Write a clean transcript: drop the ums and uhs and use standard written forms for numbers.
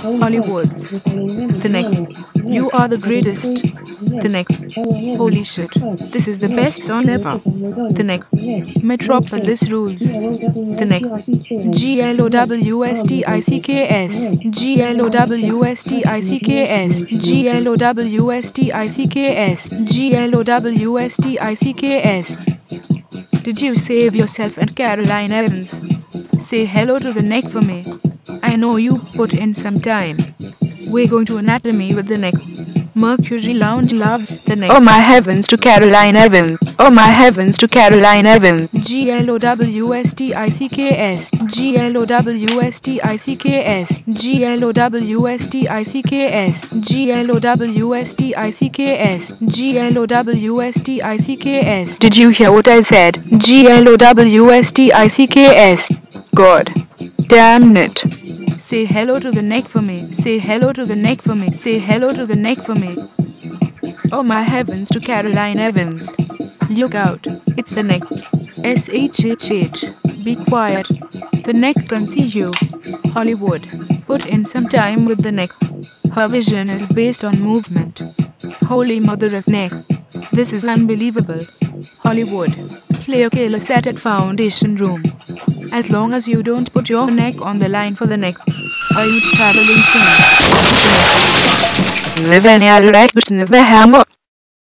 Hollywood. The neck. You are the greatest. The neck. Holy shit. This is the best song ever. The neck. Metropolis rules. The neck. GLOWSTICKS. GLOWSTICKS. GLOWSTICKS. GLOWSTICKS. Did you save yourself and Caroline Evans? Say hello to the neck for me. I know you put in some time. We're going to anatomy with the neck. Mercury Lounge love the neck. Oh my heavens to Caroline Evans. Oh my heavens to Caroline Evans. GLOWSTICKS. GLOWSTICKS. GLOWSTICKS. GLOWSTICKS. GLOWSTICKS. Did you hear what I said? GLOWSTICKS. God damn it. Say hello to the neck for me. Say hello to the neck for me. Say hello to the neck for me. Oh my heavens to Caroline Evans. Look out. It's the neck. SHHH. Be quiet. The neck can see you. Hollywood. Put in some time with the neck. Her vision is based on movement. Holy mother of neck. This is unbelievable. Hollywood. Play a killer set at Foundation Room. As long as you don't put your neck on the line for the neck. Are you traveling soon? Live any other act, but never hammer.